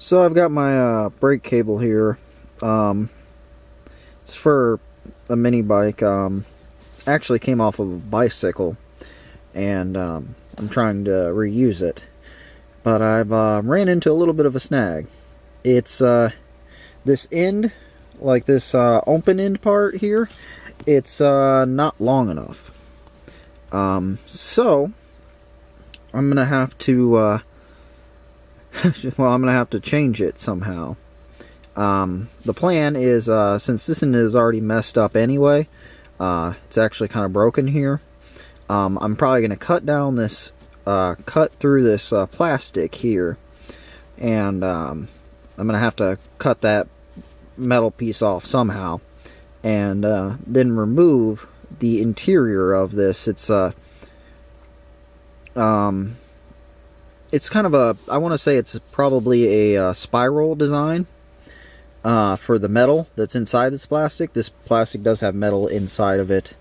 So I've got my brake cable here. Um, it's for a mini bike. Actually came off of a bicycle, and I'm trying to reuse it. But I've ran into a little bit of a snag. It's this end, like this open end part here. It's not long enough. So I'm gonna have to well, I'm gonna have to change it somehow. The plan is, since this end is already messed up anyway, it's actually kind of broken here. I'm probably gonna cut down this, cut through this plastic here, and I'm gonna have to cut that metal piece off somehow, and then remove the interior of this. It's kind of a, I want to say it's probably a spiral design for the metal that's inside this plastic. This plastic does have metal inside of it.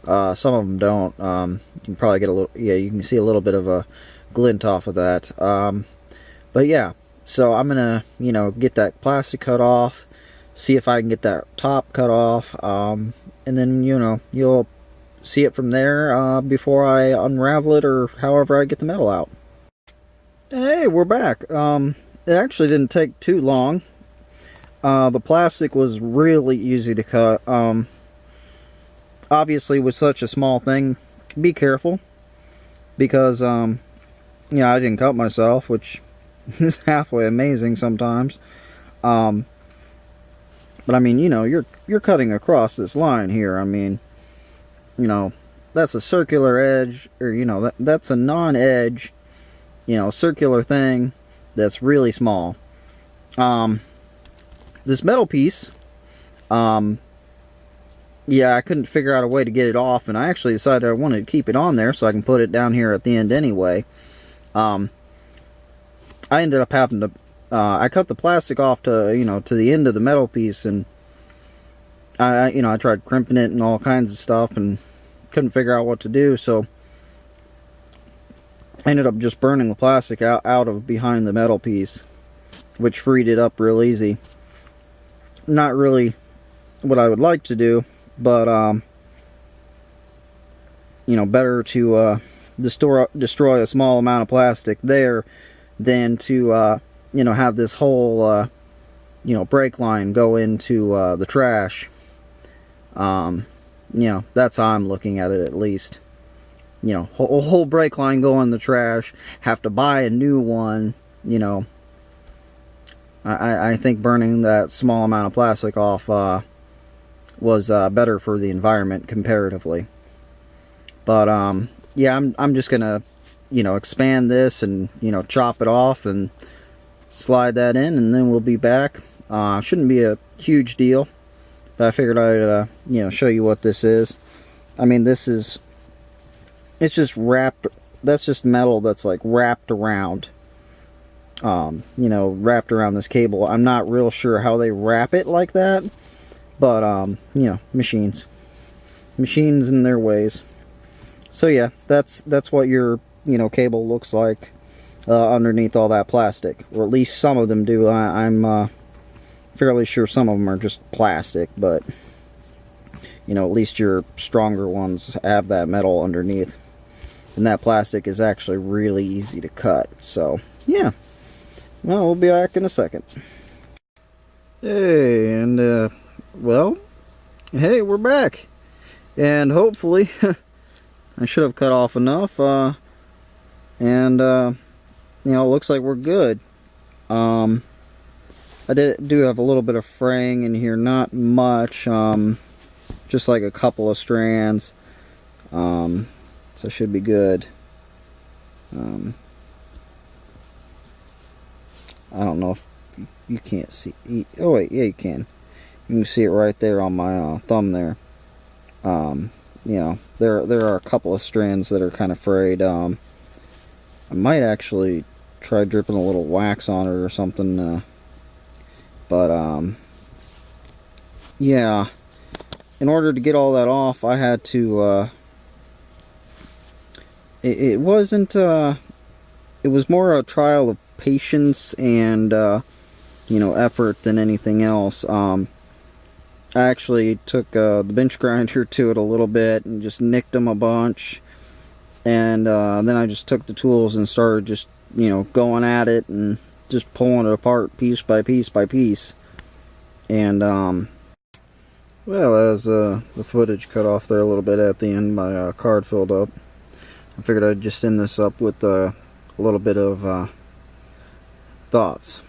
Some of them don't. You can probably get a little, yeah, you can see a little bit of a glint off of that. But yeah, so I'm gonna, get that plastic cut off, see if I can get that top cut off, and then, you'll see it from there before I unravel it, or however I get the metal out. Hey, we're back. It actually didn't take too long. The plastic was really easy to cut. Obviously, with such a small thing, be careful, because I didn't cut myself, which is halfway amazing sometimes. But I mean, you're cutting across this line here. I mean, that's a circular edge, or that's a non-edge, circular thing that's really small. This metal piece, yeah, I couldn't figure out a way to get it off, and I actually decided I wanted to keep it on there so I can put it down here at the end anyway. I ended up having to, I cut the plastic off to, to the end of the metal piece, and I tried crimping it and all kinds of stuff, and couldn't figure out what to do, so I ended up just burning the plastic out of behind the metal piece, which freed it up real easy. Not really what I would like to do, but better to destroy a small amount of plastic there than to have this whole brake line go into the trash. That's how I'm looking at it, at least. Whole brake line go in the trash, have to buy a new one. I think burning that small amount of plastic off was better for the environment comparatively. But yeah, I'm just gonna expand this and chop it off and slide that in, and then we'll be back. Shouldn't be a huge deal, but I figured I'd show you what this is. I mean, it's just wrapped. That's just metal that's like wrapped around. Wrapped around this cable. I'm not real sure how they wrap it like that, but machines in their ways. So yeah, that's what your cable looks like underneath all that plastic, or at least some of them do. I'm fairly sure some of them are just plastic, but at least your stronger ones have that metal underneath, and that plastic is actually really easy to cut. So yeah. Well, we'll be back in a second. Hey, and, well, hey, we're back. And hopefully, I should have cut off enough, and, it looks like we're good. I do have a little bit of fraying in here, not much, just like a couple of strands, so it should be good. I don't know if you can't see. Oh wait, yeah, you can. You can see it right there on my thumb there. There are a couple of strands that are kind of frayed. I might actually try dripping a little wax on it or something. But yeah, in order to get all that off, I had to. It wasn't. It was more a trial of patience and effort than anything else. I actually took the bench grinder to it a little bit and just nicked them a bunch, and then I just took the tools and started just going at it and just pulling it apart piece by piece by piece. And well, as the footage cut off there a little bit at the end, my card filled up. I figured I'd just end this up with a little bit of thoughts.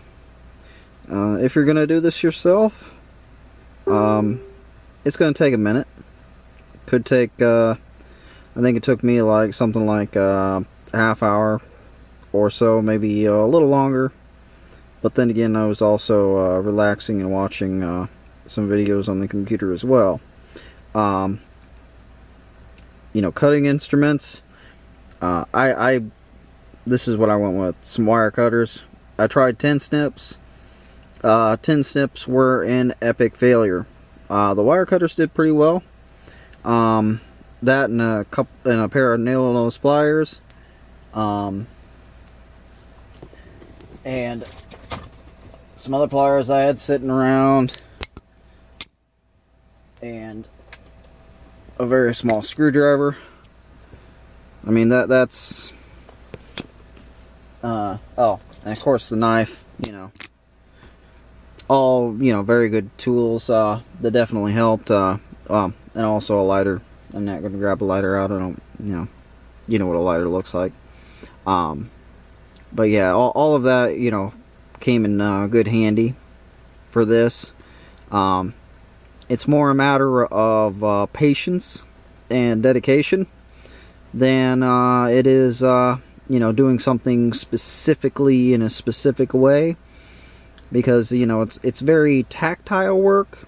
If you're gonna do this yourself, it's gonna take a minute. Could take I think it took me like something like a half hour or so, maybe a little longer. But then again, I was also relaxing and watching some videos on the computer as well. Cutting instruments. This is what I went with. Some wire cutters. I tried 10 snips. 10 snips were an epic failure. The wire cutters did pretty well. That and a pair of nail nose pliers. And some other pliers I had sitting around. And a very small screwdriver. I mean, that's oh, and of course the knife, all very good tools that definitely helped. And also a lighter. I'm not going to grab a lighter out. I don't, you know what a lighter looks like. But yeah, all of that came in good handy for this. It's more a matter of patience and dedication than it is doing something specifically in a specific way, because it's very tactile work,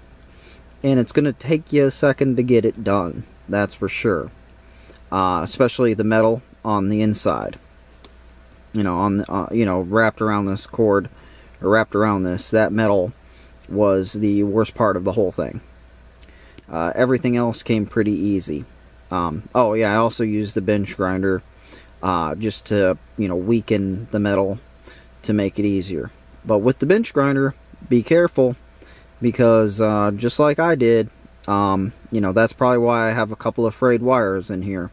and it's going to take you a second to get it done, that's for sure. Especially the metal on the inside, on the, wrapped around this cord, or wrapped around this, that metal was the worst part of the whole thing. Everything else came pretty easy. Oh yeah, I also used the bench grinder just to weaken the metal to make it easier. But with the bench grinder, be careful, because just like I did, that's probably why I have a couple of frayed wires in here.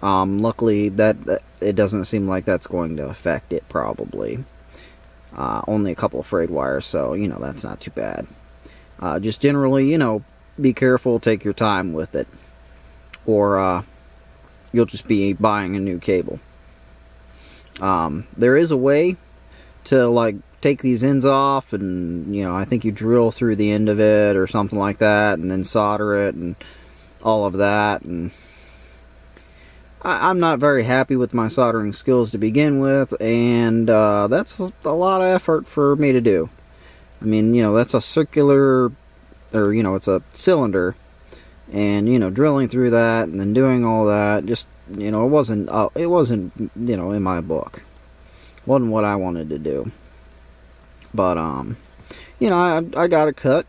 Luckily that it doesn't seem like that's going to affect it, probably. Only a couple of frayed wires, so that's not too bad. Just generally, be careful, take your time with it, or you'll just be buying a new cable. There is a way to take these ends off, and I think you drill through the end of it or something like that, and then solder it and all of that. And I'm not very happy with my soldering skills to begin with, and that's a lot of effort for me to do. I mean, that's a circular, or it's a cylinder, and drilling through that and then doing all that, just it wasn't in my book. Wasn't what I wanted to do. But I got it cut.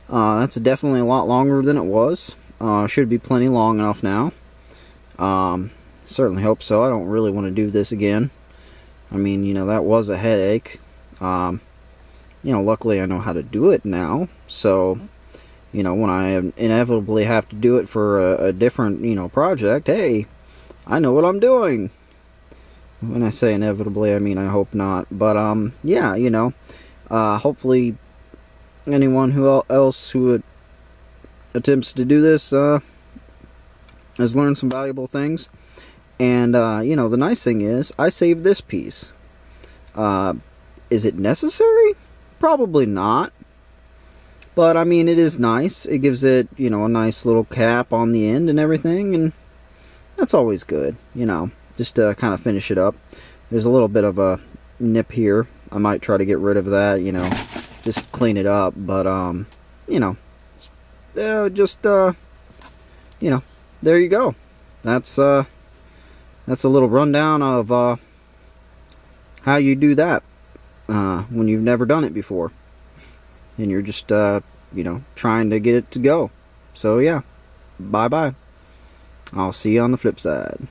That's definitely a lot longer than it was. Should be plenty long enough now. Certainly hope so. I don't really want to do this again. I mean, that was a headache. Luckily I know how to do it now. So, when I inevitably have to do it for a different, project, hey, I know what I'm doing. When I say inevitably, I mean I hope not. But, yeah, hopefully anyone else who attempts to do this has learned some valuable things. And, the nice thing is, I saved this piece. Is it necessary? Probably not. But, I mean, it is nice. It gives it, a nice little cap on the end and everything. And that's always good, just to kind of finish it up. There's a little bit of a nip here. I might try to get rid of that, just clean it up. But, there you go. That's a little rundown of how you do that when you've never done it before, and you're just trying to get it to go. So yeah, bye bye. I'll see you on the flip side.